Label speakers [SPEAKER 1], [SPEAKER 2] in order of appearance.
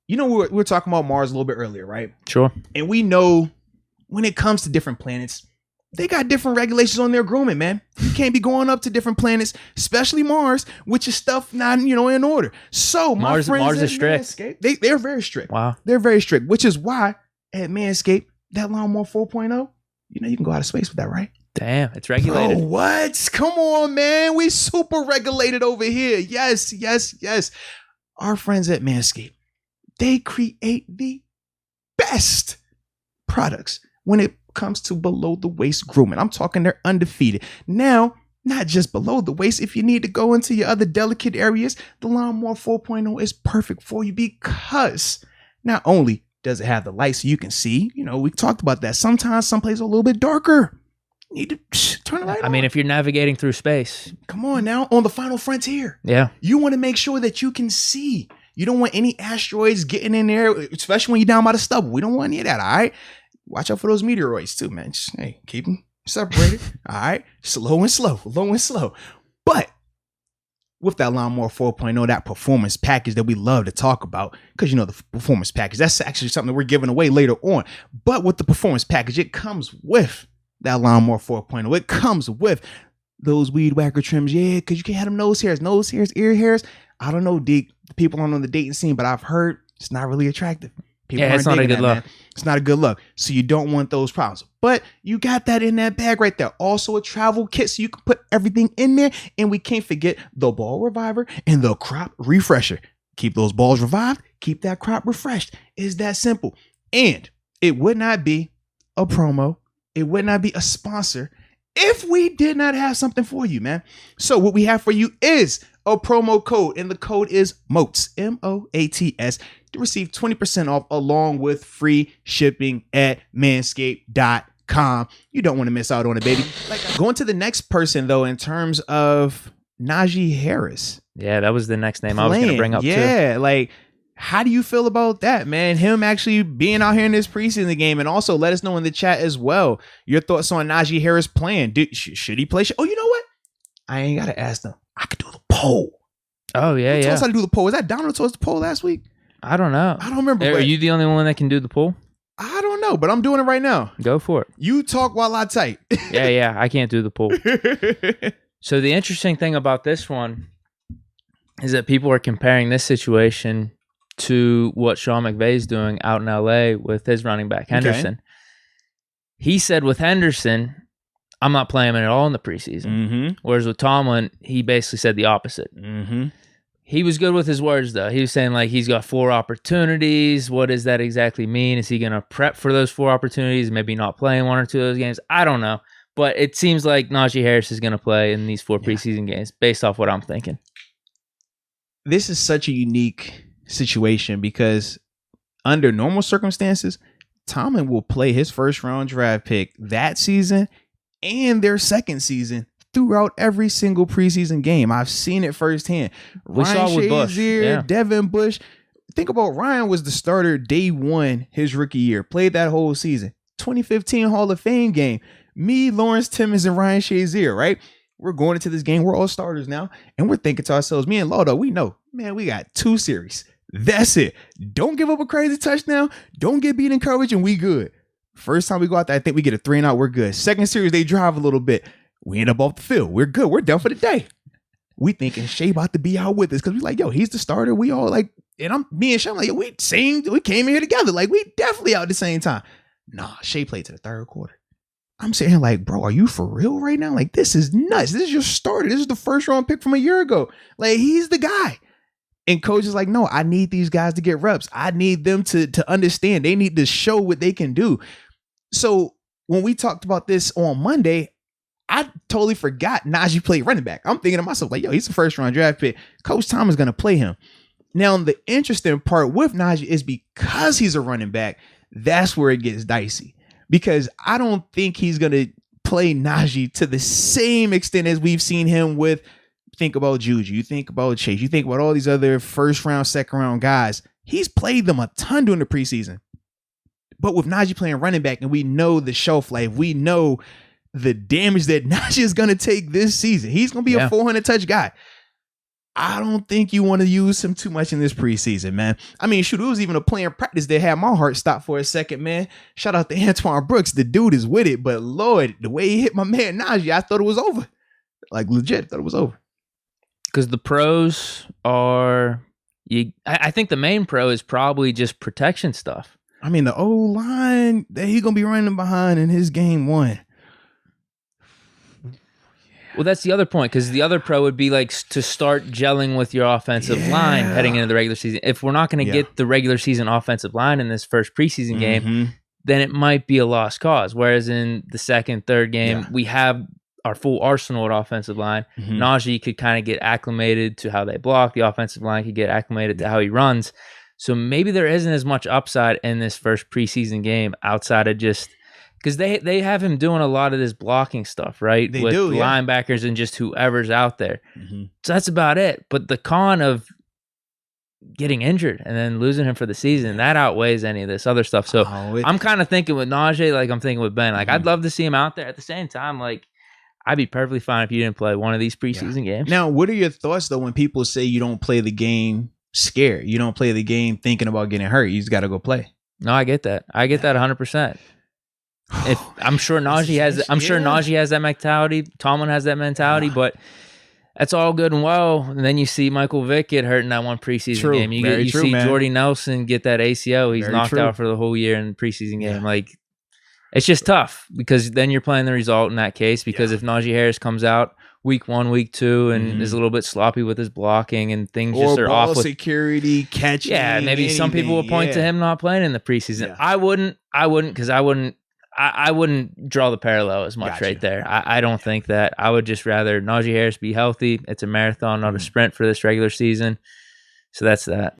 [SPEAKER 1] you know, we were talking about Mars a little bit earlier, right?
[SPEAKER 2] Sure.
[SPEAKER 1] And we know when it comes to different planets, they got different regulations on their grooming, man. You can't be going up to different planets, especially Mars, with your stuff not, in order. So
[SPEAKER 2] Mars is strict.
[SPEAKER 1] Manscaped, they're very strict.
[SPEAKER 2] Wow.
[SPEAKER 1] They're very strict, which is why at Manscaped, that Lawnmower 4.0, you can go out of space with that, right?
[SPEAKER 2] Damn, it's regulated.
[SPEAKER 1] Bro, what? Come on, man. We super regulated over here. Yes. Our friends at Manscaped, they create the best products when it comes to below the waist grooming. I'm talking they're undefeated. Now, not just below the waist. If you need to go into your other delicate areas, the Lawnmower 4.0 is perfect for you because not only does it have the light so you can see, we talked about that. Sometimes some places are a little bit darker. You need to turn the light on.
[SPEAKER 2] I mean, if you're navigating through space.
[SPEAKER 1] Come on now, on the final frontier.
[SPEAKER 2] Yeah.
[SPEAKER 1] You want to make sure that you can see. You don't want any asteroids getting in there, especially when you're down by the stubble. We don't want any of that, all right? Watch out for those meteoroids too, man. Just, hey, keep them separated. All right. Slow and slow. But with that Lawnmower 4.0, that performance package that we love to talk about, because the performance package, that's actually something that we're giving away later on. But with the performance package, it comes with that Lawnmower 4.0. It comes with those weed whacker trims. Yeah, because you can't have them nose hairs, ear hairs. I don't know, Deke. The people on the dating scene, but I've heard it's not really attractive. People
[SPEAKER 2] it's not a good look.
[SPEAKER 1] It's not a good look. So you don't want those problems. But you got that in that bag right there. Also a travel kit so you can put everything in there. And we can't forget the ball reviver and the crop refresher. Keep those balls revived. Keep that crop refreshed. It's that simple. And it would not be a promo. It would not be a sponsor if we did not have something for you, man. So what we have for you is a promo code, and the code is MOATS, MOATS, to receive 20% off along with free shipping at manscaped.com. You don't want to miss out on it, baby. Going to the next person, though, in terms of Najee Harris.
[SPEAKER 2] Yeah, that was the next name I was going to bring up, too.
[SPEAKER 1] Yeah, how do you feel about that, man? Him actually being out here in this preseason game, and also let us know in the chat as well your thoughts on Najee Harris playing. Should he play? Oh, you know what? I ain't got to ask them. I could do the poll.
[SPEAKER 2] Oh, yeah,
[SPEAKER 1] Who told us how to do the poll? Was that Domino told us the poll last week?
[SPEAKER 2] I don't know.
[SPEAKER 1] I don't remember.
[SPEAKER 2] Are you the only one that can do the poll?
[SPEAKER 1] I don't know, but I'm doing it right now.
[SPEAKER 2] Go for it.
[SPEAKER 1] You talk while I type.
[SPEAKER 2] Yeah, I can't do the poll. So the interesting thing about this one is that people are comparing this situation to what Sean McVay's doing out in LA with his running back, Henderson. Okay. He said with Henderson, I'm not playing him at all in the preseason. Mm-hmm. Whereas with Tomlin, he basically said the opposite. Mm-hmm. He was good with his words, though. He was saying, he's got 4 opportunities. What does that exactly mean? Is he going to prep for those 4 opportunities, maybe not playing 1 or 2 of those games? I don't know. But it seems like Najee Harris is going to play in these 4 preseason games based off what I'm thinking.
[SPEAKER 1] This is such a unique situation because under normal circumstances, Tomlin will play his first-round draft pick that season and their second season throughout every single preseason game. I've seen it firsthand.
[SPEAKER 2] We saw with Bush. Yeah.
[SPEAKER 1] Devin Bush. Think about Ryan was the starter day 1 his rookie year. Played that whole season. 2015 Hall of Fame game. Me, Lawrence Timmons, and Ryan Shazier, right? We're going into this game. We're all starters now. And we're thinking to ourselves, me and Laudo, we know, man, we got 2 series. That's it. Don't give up a crazy touchdown. Don't get beat in coverage, and we good. First time we go out there, I think we get a 3-and-out. We're good. Second series, they drive a little bit. We end up off the field. We're good. We're done for the day. We thinking Shea about to be out with us because we like, yo, he's the starter. We all and me and Shea, I'm like, yo, we came in here together. We definitely out at the same time. Nah, Shea played to the 3rd quarter. I'm saying bro, are you for real right now? This is nuts. This is your starter. This is the 1st-round pick from a year ago. He's the guy. And coach is like, no, I need these guys to get reps. I need them to understand. They need to show what they can do. So when we talked about this on Monday, I totally forgot Najee played running back. I'm thinking to myself, yo, he's a 1st-round draft pick. Coach Tom is going to play him. Now, the interesting part with Najee is because he's a running back, that's where it gets dicey. Because I don't think he's going to play Najee to the same extent as we've seen him with. Think about Juju, you think about Chase, you think about all these other 1st-round, 2nd-round guys. He's played them a ton during the preseason. But with Najee playing running back, and we know the shelf life, we know the damage that Najee is going to take this season. He's going to be a 400-touch guy. I don't think you want to use him too much in this preseason, man. I mean, shoot, it was even a play in practice that had my heart stop for a second, man. Shout out to Antoine Brooks. The dude is with it, but Lord, the way he hit my man Najee, I thought it was over. Like, legit, thought it was over.
[SPEAKER 2] Because the pros are, I think the main pro is probably just protection stuff.
[SPEAKER 1] I mean, the O-line that he going to be running behind in his game one.
[SPEAKER 2] Well, that's the other point, because the other pro would be like to start gelling with your offensive line heading into the regular season. If we're not going to get the regular season offensive line in this first preseason game, then it might be a lost cause. Whereas in the second, third game, we have our full arsenal at offensive line. Najee could kind of get acclimated to how they block. The offensive line could get acclimated to how he runs. So maybe there isn't as much upside in this first preseason game outside of just... Because they have him doing a lot of this blocking stuff, right? With linebackers and just whoever's out there. So that's about it. But the con of getting injured and then losing him for the season, that outweighs any of this other stuff. So I'm kind of thinking with Najee, like I'm thinking with Ben. Like I'd love to see him out there. At the same time, like I'd be perfectly fine if you didn't play one of these preseason games.
[SPEAKER 1] Now, what are your thoughts, though, when people say you don't play the game scared? You don't play the game thinking about getting hurt. You just got to go play.
[SPEAKER 2] No, I get that. I get that 100%. If I'm sure Najee has, Najee has that mentality. Tomlin has that mentality, but that's all good and well. And then you see Michael Vick get hurt in that one preseason game. You see Jordy Nelson get that ACL. He's knocked out for the whole year in the preseason game. Like it's just tough because then you're playing the result in that case. Because if Najee Harris comes out week 1, week 2, and is a little bit sloppy with his blocking and things just are off with
[SPEAKER 1] security, catching.
[SPEAKER 2] Yeah, maybe some people will point to him not playing in the preseason. Yeah. I wouldn't because I wouldn't draw the parallel as much right there. I don't think that. I would just rather Najee Harris be healthy. It's a marathon, not a sprint for this regular season. So that's that.